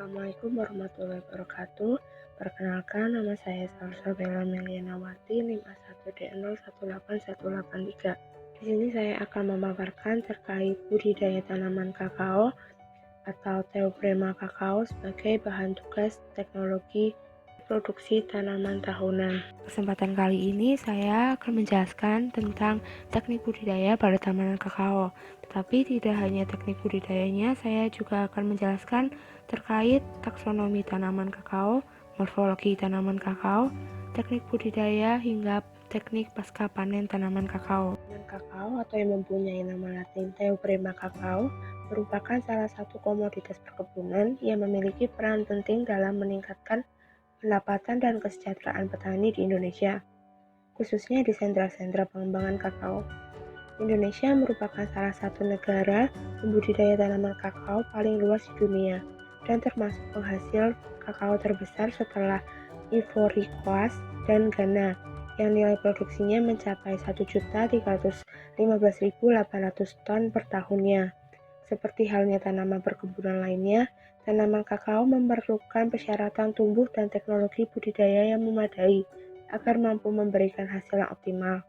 Assalamualaikum warahmatullahi wabarakatuh. Perkenalkan, nama saya Salsabella Melianawati, NIM A1D018183. Di sini saya akan memaparkan terkait budidaya tanaman kakao atau Theobroma kakao sebagai bahan tugas teknologi produksi tanaman tahunan. Kesempatan kali ini saya akan menjelaskan tentang teknik budidaya pada tanaman kakao. Tetapi tidak hanya teknik budidayanya, saya juga akan menjelaskan terkait taksonomi tanaman kakao, morfologi tanaman kakao, teknik budidaya hingga teknik pasca panen tanaman kakao. Tanaman kakao atau yang mempunyai nama latin Theobroma kakao merupakan salah satu komoditas perkebunan yang memiliki peran penting dalam meningkatkan pendapatan dan kesejahteraan petani di Indonesia, khususnya di sentra-sentra pengembangan kakao. Indonesia merupakan salah satu negara pembudidaya tanaman kakao paling luas di dunia dan termasuk penghasil kakao terbesar setelah Ivory Coast dan Ghana yang nilai produksinya mencapai 1.315.800 ton per tahunnya. Seperti halnya tanaman perkebunan lainnya, tanaman kakao memerlukan persyaratan tumbuh dan teknologi budidaya yang memadai agar mampu memberikan hasil yang optimal.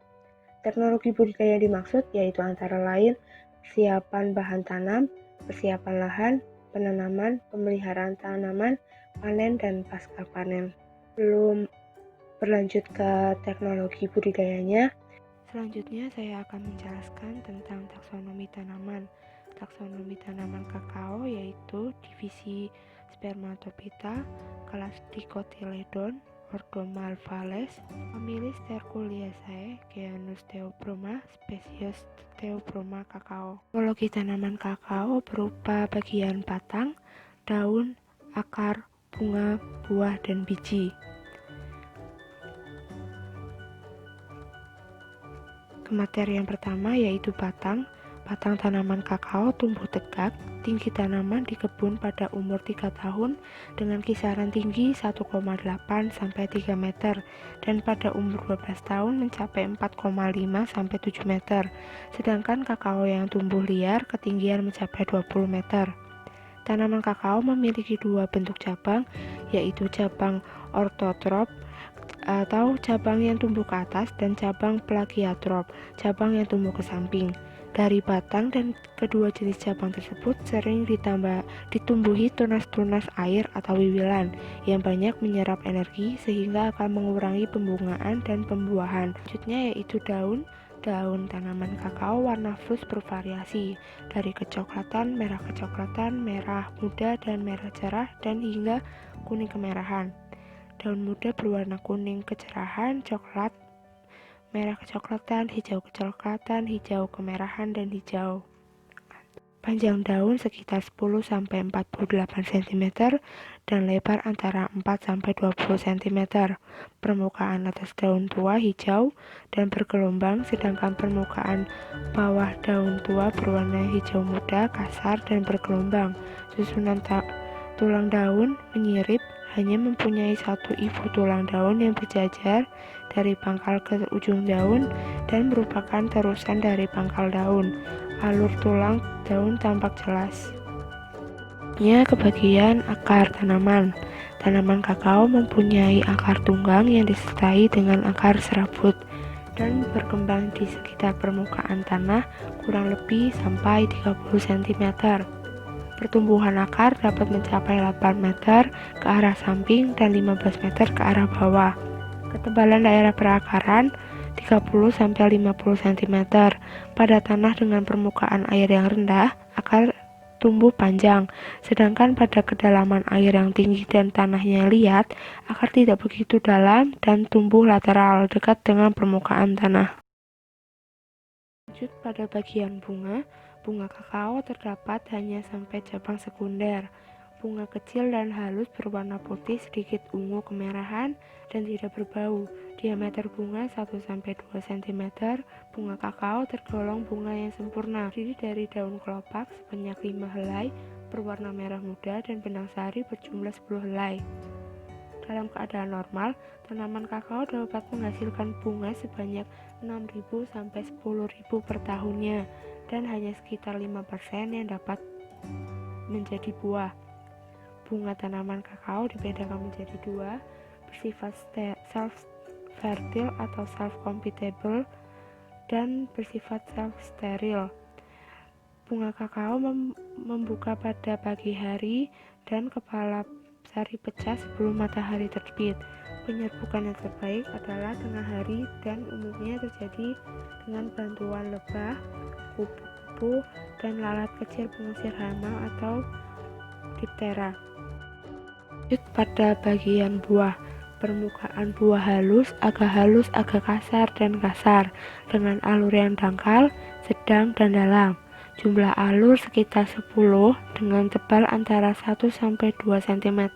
Teknologi budidaya yang dimaksud yaitu antara lain persiapan bahan tanam, persiapan lahan, penanaman, pemeliharaan tanaman, panen, dan pasca panen. Belum berlanjut ke teknologi budidayanya, selanjutnya saya akan menjelaskan tentang taksonomi tanaman. Taksonomi tanaman kakao yaitu divisi Spermatophyta, kelas Dicotyledon, ordo Malvales, famili Sterculiaceae, genus Theobroma, spesies Theobroma kakao. Morfologi tanaman kakao berupa bagian batang, daun, akar, bunga, buah, dan biji. Materi yang pertama yaitu batang. Batang tanaman kakao tumbuh tegak, tinggi tanaman di kebun pada umur 3 tahun dengan kisaran tinggi 1,8 sampai 3 meter dan pada umur 12 tahun mencapai 4,5 sampai 7 meter. Sedangkan kakao yang tumbuh liar ketinggian mencapai 20 meter. Tanaman kakao memiliki dua bentuk cabang, yaitu cabang ortotrop atau cabang yang tumbuh ke atas dan cabang plagiatrop, cabang yang tumbuh ke samping. Dari batang dan kedua jenis cabang tersebut sering ditumbuhi tunas-tunas air atau wiwilan yang banyak menyerap energi sehingga akan mengurangi pembungaan dan pembuahan. Selanjutnya yaitu daun. Daun tanaman kakao warna flush bervariasi dari kecoklatan, merah muda, dan merah cerah dan hingga kuning kemerahan. Daun muda berwarna kuning kecerahan, coklat, merah kecoklatan, hijau kecoklatan, hijau kemerahan, dan hijau. Panjang daun sekitar 10-48 cm dan lebar antara 4-20 cm. Permukaan atas daun tua hijau dan bergelombang, sedangkan permukaan bawah daun tua berwarna hijau muda, kasar, dan bergelombang. Susunan tulang daun menyirip, hanya mempunyai satu ibu tulang daun yang berjajar dari pangkal ke ujung daun dan merupakan terusan dari pangkal daun. Alur tulang daun tampak jelas. Ke bagian akar tanaman. Tanaman kakao mempunyai akar tunggang yang disertai dengan akar serabut dan berkembang di sekitar permukaan tanah kurang lebih sampai 30 cm. Pertumbuhan akar dapat mencapai 8 meter ke arah samping dan 15 meter ke arah bawah. Ketebalan daerah perakaran 30-50 cm. Pada tanah dengan permukaan air yang rendah, akar tumbuh panjang, sedangkan pada kedalaman air yang tinggi dan tanahnya liat, akar tidak begitu dalam dan tumbuh lateral dekat dengan permukaan tanah. Lanjut pada bagian bunga. Bunga kakao terdapat hanya sampai cabang sekunder. Bunga kecil dan halus berwarna putih sedikit ungu kemerahan dan tidak berbau. Diameter bunga 1-2 cm. Bunga kakao tergolong bunga yang sempurna, terdiri dari daun kelopak sebanyak 5 helai berwarna merah muda dan benang sari berjumlah 10 helai. Dalam keadaan normal, tanaman kakao dapat menghasilkan bunga sebanyak 6.000 sampai 10.000 per tahunnya dan hanya sekitar 5% yang dapat menjadi buah. bunga tanaman kakao dibedakan menjadi dua, bersifat self-fertile atau self-compatible dan bersifat self-steril. Bunga kakao membuka pada pagi hari dan kepala sari pecah sebelum matahari terbit. Penyerbukan yang terbaik adalah tengah hari dan umumnya terjadi dengan bantuan lebah, kupu-kupu, dan lalat kecil pengusir hama atau diptera. Lanjut pada bagian buah. Permukaan buah halus, agak kasar, dan kasar, dengan alur yang dangkal, sedang, dan dalam. Jumlah alur sekitar 10 dengan tebal antara 1-2 cm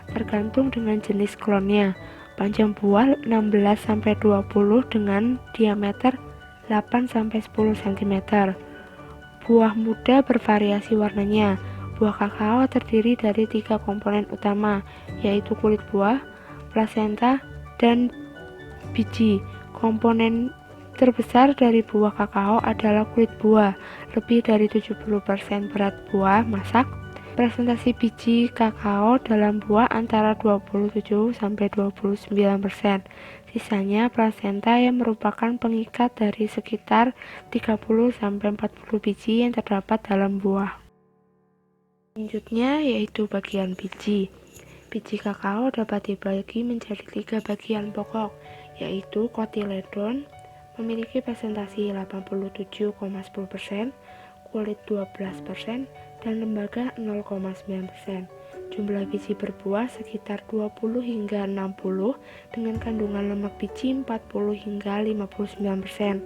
tergantung dengan jenis klonnya. Panjang buah 16-20 dengan diameter 8-10 cm. Buah muda bervariasi warnanya. Buah kakao terdiri dari 3 komponen utama, yaitu kulit buah, plasenta, dan biji. Komponen terbesar dari buah kakao adalah kulit buah, lebih dari 70% berat buah masak. Presentasi biji kakao dalam buah antara 27-29%. Sisanya plasenta yang merupakan pengikat dari sekitar 30-40 biji yang terdapat dalam buah. Selanjutnya yaitu bagian biji. Biji kakao dapat dibagi menjadi 3 bagian pokok, yaitu kotiledon memiliki presentasi 87,10%, kulit 12%, dan lembaga 0,9%. Jumlah biji berbuah sekitar 20 hingga 60 dengan kandungan lemak biji 40 hingga 59%.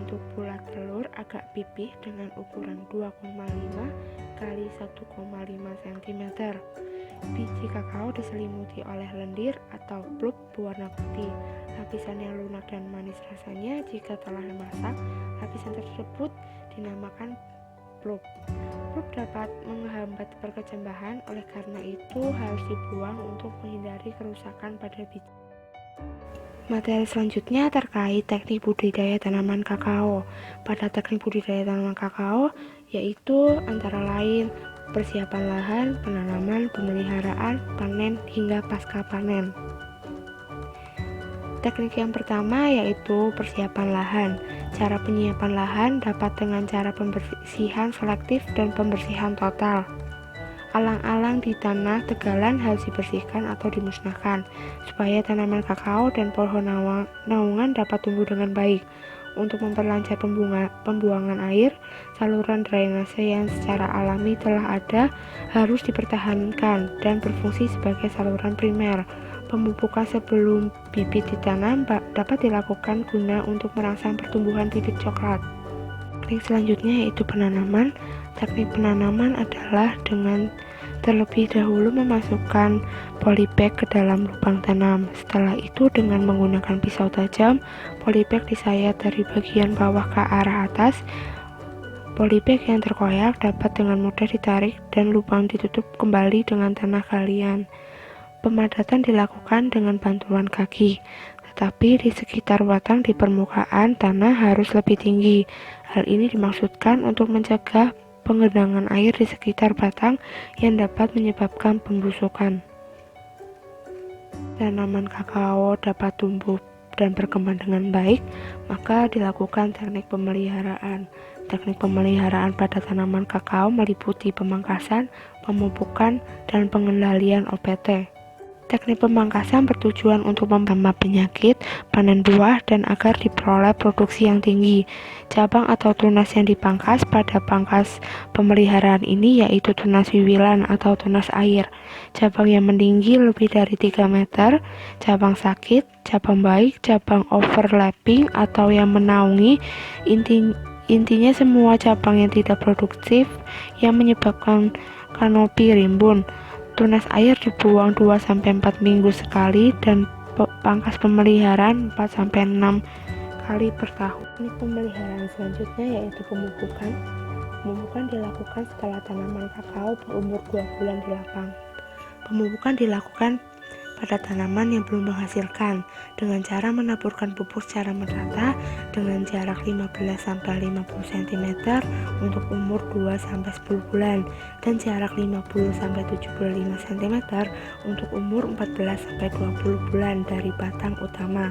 Untuk bulat telur agak pipih dengan ukuran 2,5 kali 1,5 cm. Biji kakao diselimuti oleh lendir atau pulp berwarna putih. Lapisan yang lunak dan manis rasanya jika telah dimasak. Lapisan tersebut dinamakan pulp. Pulp dapat menghambat perkecambahan, oleh karena itu harus dibuang untuk menghindari kerusakan pada biji. Materi selanjutnya terkait teknik budidaya tanaman kakao. Pada teknik budidaya tanaman kakao yaitu antara lain persiapan lahan, penanaman, pemeliharaan, panen, hingga pasca panen. Teknik yang pertama yaitu persiapan lahan. Cara penyiapan lahan dapat dengan cara pembersihan selektif dan pembersihan total. Alang-alang di tanah tegalan harus dibersihkan atau dimusnahkan, supaya tanaman kakao dan pohon naungan dapat tumbuh dengan baik. Untuk memperlancar pembuangan air, saluran drainase yang secara alami telah ada harus dipertahankan dan berfungsi sebagai saluran primer. Pemupukan sebelum bibit ditanam dapat dilakukan guna untuk merangsang pertumbuhan bibit coklat. Teknik selanjutnya yaitu penanaman. Teknik penanaman adalah dengan terlebih dahulu memasukkan polybag ke dalam lubang tanam. Setelah itu dengan menggunakan pisau tajam, polybag disayat dari bagian bawah ke arah atas. Polybag yang terkoyak dapat dengan mudah ditarik dan lubang ditutup kembali dengan tanah galian. Pemadatan dilakukan dengan bantuan kaki, tetapi di sekitar batang di permukaan tanah harus lebih tinggi. Hal ini dimaksudkan untuk mencegah pengendangan air di sekitar batang yang dapat menyebabkan pembusukan. Tanaman kakao dapat tumbuh dan berkembang dengan baik, maka dilakukan teknik pemeliharaan. Teknik pemeliharaan pada tanaman kakao meliputi pemangkasan, pemupukan, dan pengendalian OPT. Teknik pemangkasan bertujuan untuk memperlama penyakit, panen buah, dan agar diperoleh produksi yang tinggi. Cabang atau tunas yang dipangkas pada pangkas pemeliharaan ini yaitu tunas wiwilan atau tunas air. Cabang yang meninggi lebih dari 3 meter, cabang sakit, cabang baik, cabang overlapping atau yang menaungi. Intinya semua cabang yang tidak produktif yang menyebabkan kanopi rimbun. Tunas air dibuang 2-4 minggu sekali dan pangkas pemeliharaan 4-6 kali per tahun. Teknik pemeliharaan selanjutnya yaitu pemupukan. Pemupukan dilakukan setelah tanaman kakao berumur 2 bulan di lapang. Pemupukan dilakukan pada tanaman yang belum menghasilkan dengan cara menaburkan pupuk secara merata dengan jarak 15-50 cm untuk umur 2-10 bulan dan jarak 50-75 cm untuk umur 14-20 bulan dari batang utama.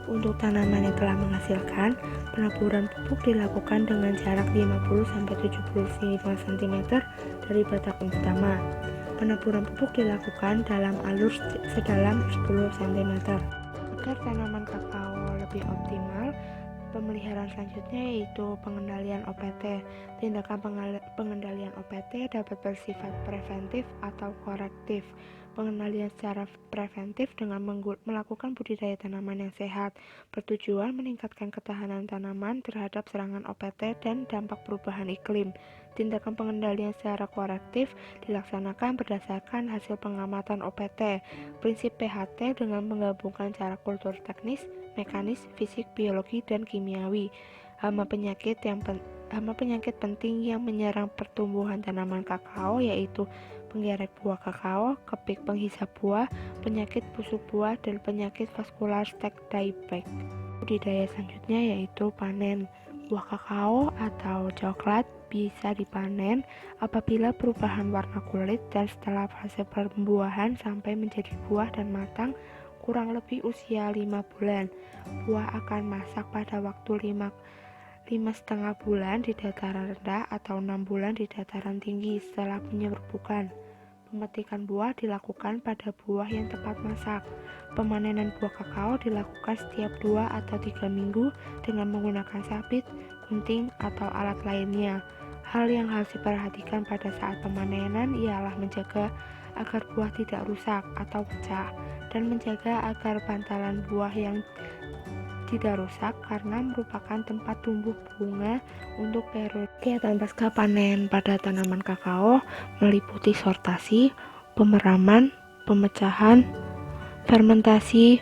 Untuk tanaman yang telah menghasilkan, penaburan pupuk dilakukan dengan jarak 50-75 cm dari batang utama. Penaburan pupuk dilakukan dalam alur sedalam 10 cm. Agar tanaman kakao lebih optimal, pemeliharaan selanjutnya yaitu pengendalian OPT. Tindakan pengendalian OPT dapat bersifat preventif atau korektif. Pengendalian secara preventif dengan melakukan budidaya tanaman yang sehat bertujuan meningkatkan ketahanan tanaman terhadap serangan OPT dan dampak perubahan iklim. Tindakan pengendalian secara korektif dilaksanakan berdasarkan hasil pengamatan OPT, prinsip PHT dengan menggabungkan cara kultur teknis, mekanis, fisik, biologi, dan kimiawi. Hama penyakit penting yang menyerang pertumbuhan tanaman kakao yaitu penggerek buah kakao, kepik penghisap buah, penyakit busuk buah, dan penyakit vaskular stek dieback. Budidaya selanjutnya yaitu panen. Buah kakao atau coklat bisa dipanen apabila perubahan warna kulit dan setelah fase pembuahan sampai menjadi buah dan matang kurang lebih usia 5 bulan. Buah akan masak pada waktu 5,5 bulan di dataran rendah atau 6 bulan di dataran tinggi setelah penyerbukan. Pemetikan buah dilakukan pada buah yang tepat masak. Pemanenan buah kakao dilakukan setiap 2 atau 3 minggu dengan menggunakan sabit, gunting, atau alat lainnya. Hal yang harus diperhatikan pada saat pemanenan ialah menjaga agar buah tidak rusak atau pecah, dan menjaga agar bantalan buah yang tidak rusak karena merupakan tempat tumbuh bunga untuk periode. Kegiatan pasca panen pada tanaman kakao meliputi sortasi, pemeraman, pemecahan, fermentasi,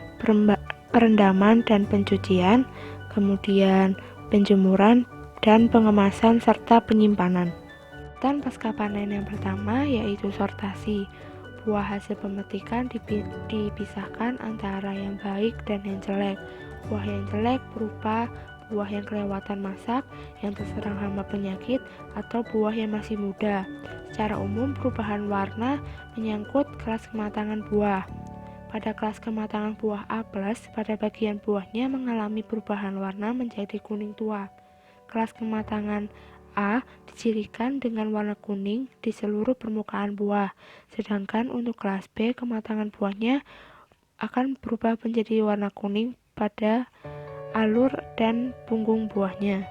perendaman dan pencucian, kemudian penjemuran dan pengemasan serta penyimpanan. Dan pasca panen yang pertama yaitu sortasi. Buah hasil pemetikan dipisahkan antara yang baik dan yang jelek. Buah yang jelek berupa buah yang kelewatan masak, yang terserang hama penyakit, atau buah yang masih muda. Secara umum, perubahan warna menyangkut kelas kematangan buah. Pada kelas kematangan buah A+, pada bagian buahnya mengalami perubahan warna menjadi kuning tua. Kelas kematangan A dicirikan dengan warna kuning di seluruh permukaan buah, sedangkan untuk kelas B, kematangan buahnya akan berubah menjadi warna kuning pada alur dan punggung buahnya.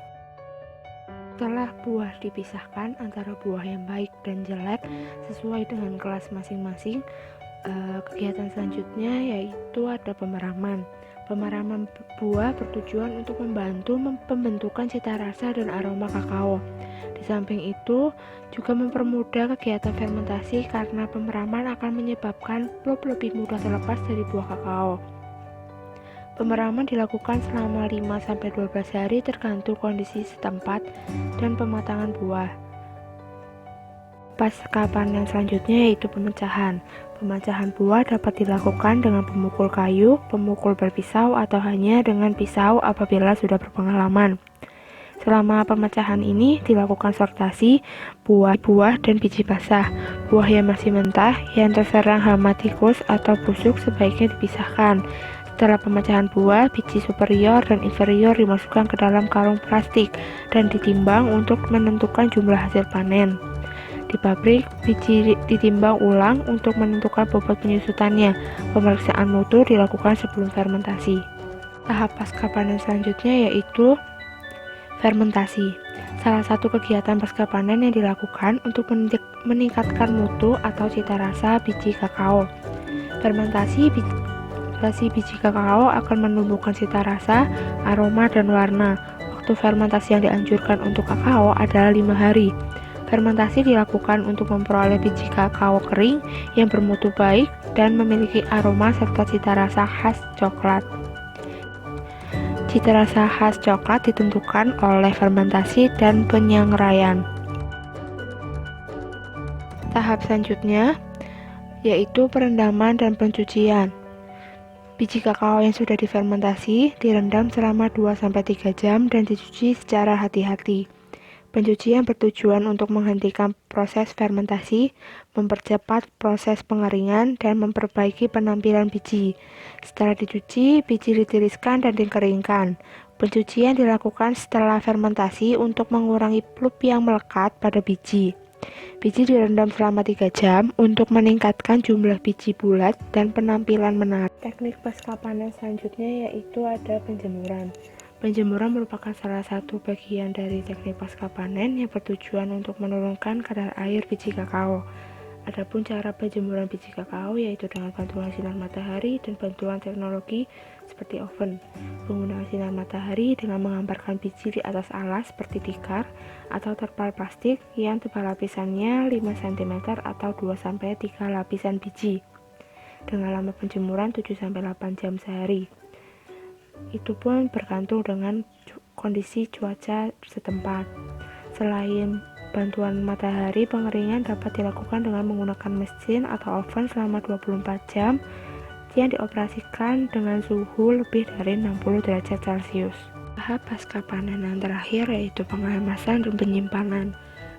Setelah buah dipisahkan antara buah yang baik dan jelek sesuai dengan kelas masing-masing, kegiatan selanjutnya yaitu ada pemeraman. Pemeraman buah bertujuan untuk membantu pembentukan cita rasa dan aroma kakao. Di samping itu, juga mempermudah kegiatan fermentasi karena pemeraman akan menyebabkan pulp lebih mudah terlepas dari buah kakao. Pemeraman dilakukan selama 5-12 hari tergantung kondisi setempat dan pematangan buah. Pasca panen selanjutnya yaitu pemecahan. Pemecahan buah dapat dilakukan dengan pemukul kayu, pemukul berpisau, atau hanya dengan pisau apabila sudah berpengalaman. Selama pemecahan ini dilakukan sortasi buah dan biji basah. Buah yang masih mentah yang terserang hama tikus atau busuk sebaiknya dipisahkan. Setelah pemecahan buah, biji superior dan inferior dimasukkan ke dalam karung plastik dan ditimbang untuk menentukan jumlah hasil panen. Di pabrik, biji ditimbang ulang untuk menentukan bobot penyusutannya. Pemeriksaan mutu dilakukan sebelum fermentasi. Tahap pasca panen selanjutnya yaitu fermentasi. Salah satu kegiatan pasca panen yang dilakukan untuk meningkatkan mutu atau cita rasa biji kakao. Fermentasi biji kakao akan menumbuhkan cita rasa, aroma, dan warna. Waktu fermentasi yang dianjurkan untuk kakao adalah 5 hari. Fermentasi dilakukan untuk memperoleh biji kakao kering yang bermutu baik dan memiliki aroma serta cita rasa khas coklat. Cita rasa khas coklat ditentukan oleh fermentasi dan penyangraian. Tahap selanjutnya yaitu perendaman dan pencucian. Biji kakao yang sudah difermentasi direndam selama 2-3 jam dan dicuci secara hati-hati. Pencucian bertujuan untuk menghentikan proses fermentasi, mempercepat proses pengeringan, dan memperbaiki penampilan biji. Setelah dicuci, biji ditiriskan dan dikeringkan. Pencucian dilakukan setelah fermentasi untuk mengurangi flup yang melekat pada biji. Biji direndam selama 3 jam untuk meningkatkan jumlah biji bulat dan penampilan menarik. Teknik pasca panen selanjutnya yaitu ada penjemuran. Penjemuran merupakan salah satu bagian dari teknik pasca panen yang bertujuan untuk menurunkan kadar air biji kakao. Adapun cara penjemuran biji kakao yaitu dengan bantuan sinar matahari dan bantuan teknologi seperti oven. Penggunaan sinar matahari dengan menghamparkan biji di atas alas seperti tikar atau terpal plastik yang tebal lapisannya 5 cm atau 2-3 lapisan biji dengan lama penjemuran 7-8 jam sehari. Itu pun bergantung dengan kondisi cuaca setempat. Selain bantuan matahari, pengeringan dapat dilakukan dengan menggunakan mesin atau oven selama 24 jam yang dioperasikan dengan suhu lebih dari 60 derajat Celcius. Tahap pasca panen yang terakhir yaitu pengemasan dan penyimpanan.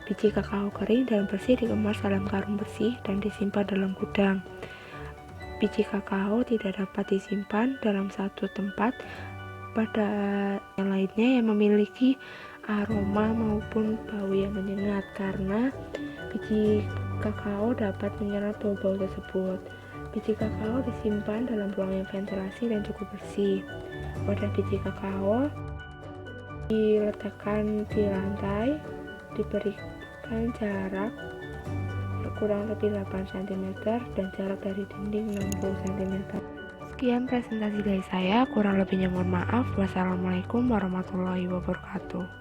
Biji kakao kering dan bersih dikemas dalam karung bersih dan disimpan dalam gudang. Biji kakao tidak dapat disimpan dalam satu tempat pada yang lainnya yang memiliki aroma maupun bau yang menyengat, karena biji kakao dapat menyerap bau-bau tersebut. Biji kakao disimpan dalam ruang yang ventilasi dan cukup bersih. Wadah biji kakao diletakkan di lantai, diberikan jarak kurang lebih 8 cm dan jarak dari dinding 60 cm. Sekian presentasi dari saya, kurang lebihnya mohon maaf. Wassalamualaikum warahmatullahi wabarakatuh.